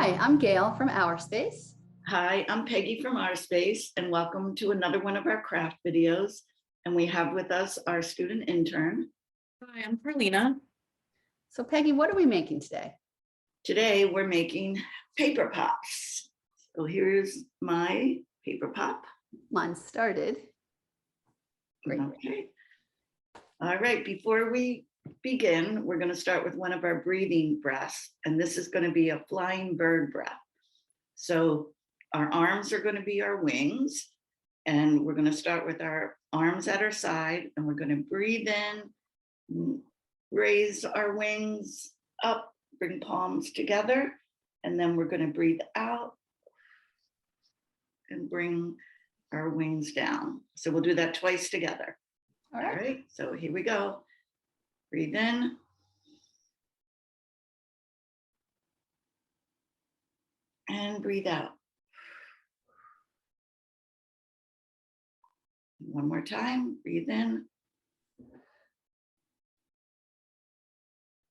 Hi, I'm Gail from Our Space. Hi, I'm Peggy from Our Space, and welcome to another one of our craft videos. And we have with us our student intern. Hi, I'm Carlina. So Peggy, what are we making today? Today we're making paper pops. So here's my paper pop. Mine started. Great. Okay. All right, before we begin, we're going to start with one of our breathing breaths, and this is going to be a flying bird breath. So our arms are going to be our wings, and we're going to start with our arms at our side, and we're going to breathe in, raise our wings up, bring palms together, and then we're going to breathe out and bring our wings down. So we'll do that twice together. All right, so here we go. Breathe in. And breathe out. One more time, breathe in.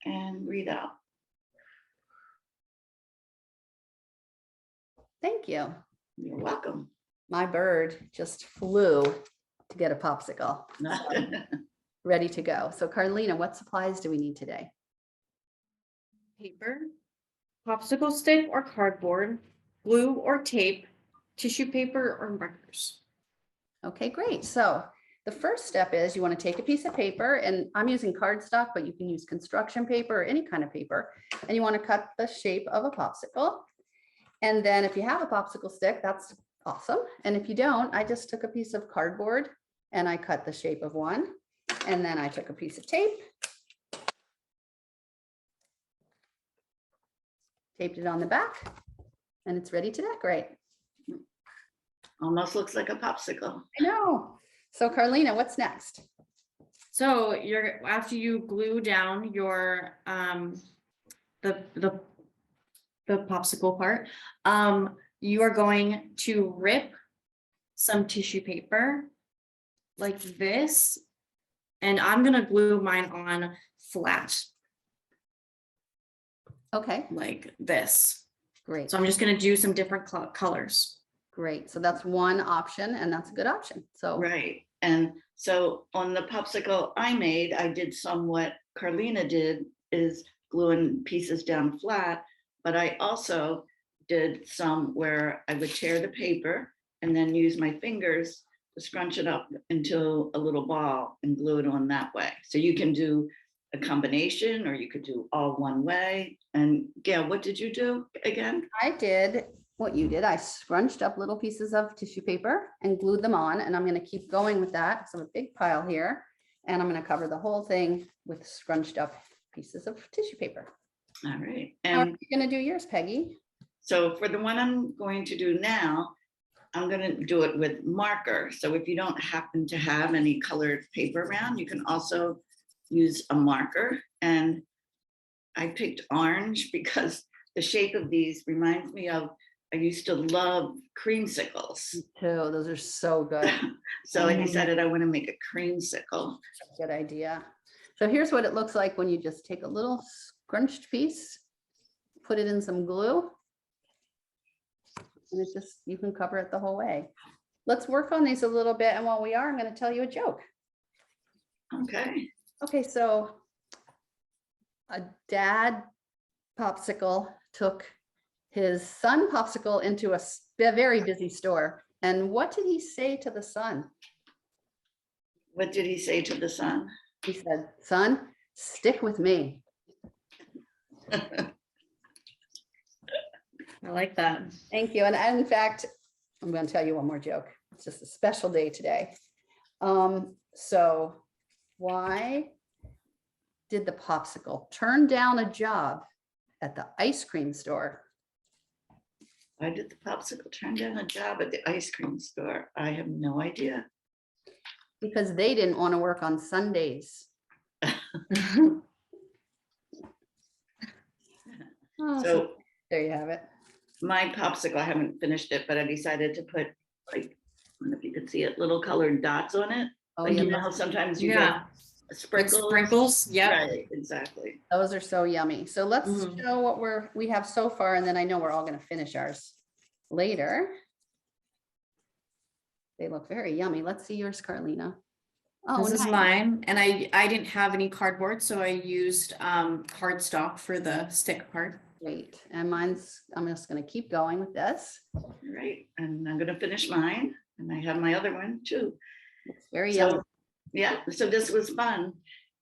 And breathe out. Thank you. You're welcome. My bird just flew to get a popsicle. Ready to go. So Carlina, what supplies do we need today? Paper, popsicle stick or cardboard, glue or tape, tissue paper or markers. Okay, great. So the first step is you want to take a piece of paper, and I'm using cardstock, but you can use construction paper or any kind of paper. And you want to cut the shape of a popsicle. And then if you have a popsicle stick, that's awesome. And if you don't, I just took a piece of cardboard and I cut the shape of one. And then I took a piece of tape, taped it on the back, and it's ready to decorate. Almost looks like a popsicle. I know. So Carlina, what's next? So after you glue down your the popsicle part, you are going to rip some tissue paper like this. And I'm gonna glue mine on flat. Okay, Like this. great. So I'm just gonna do some different colors. Great. So that's one option, and that's a good option. So Right. And so on the popsicle I made, I did some what Carlina did, is gluing pieces down flat, but I also did some where I would tear the paper and then use my fingers to scrunch it up into a little ball and glue it on that way. So you can do a combination, or you could do all one way. And Gail, what did you do again? I did what you did. I scrunched up little pieces of tissue paper and glued them on, and I'm going to keep going with that. So I have a big pile here, and I'm going to cover the whole thing with scrunched up pieces of tissue paper. All right. How are And you going to do yours, Peggy? so for the one I'm going to do now, I'm going to do it with marker. So if you don't happen to have any colored paper around, you can also use a marker. And I picked orange because the shape of these reminds me of, I used to love creamsicles. Me too. Those are so good. So I decided I want to make a creamsicle. Good idea. So here's what it looks like when you just take a little scrunched piece, put it in some glue, and it just, you can cover it the whole way. Let's work on these a little bit. And while we are, I'm going to tell you a joke. Okay. Okay, so a dad popsicle took his son popsicle into a very busy store. And what did he say to the son? What did he say to the sun? He said, "Son, stick with me." I like that. Thank you. And in fact, I'm going to tell you one more joke. It's just a special day today. So why did the popsicle turn down a job at the ice cream store? Why did the popsicle turn down a job at the ice cream store? I have no idea. Because they didn't want to work on Sundays. Oh, So there you have it. my popsicle, I haven't finished it, but I decided to put, like, I don't know if you could see it, little colored dots on it. Oh, Like, yeah, you know how sometimes you Yeah. get Like Sprinkles. sprinkles, yeah. Right, exactly. Those are so yummy. So let's Mhm. show what we have so far, and then I know we're all gonna finish ours later. They look very yummy. Let's see yours, Carlina. Oh, This is nice. mine, and I didn't have any cardboard, so I used cardstock for the stick part. Great. And mine's, I'm just gonna keep going with this. All right, and I'm gonna finish mine, and I have my other one too. It's very yummy. So, yeah, so this was fun.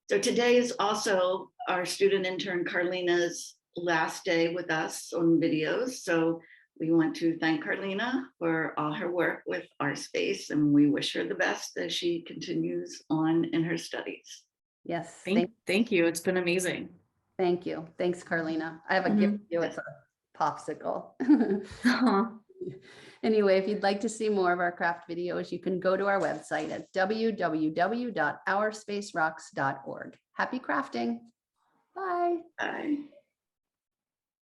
So today is also our student intern Carlina's last day with us on videos. So we want to thank Carlina for all her work with our space, and we wish her the best as she continues on in her studies. Yes, Thank you. It's been amazing. thank you. Thanks, Carlina. I have a gift Mhm. for you. It's a popsicle. Aw. Anyway, if you'd like to see more of our craft videos, you can go to our website at www.ourspacerocks.org. Happy crafting. Bye. Bye.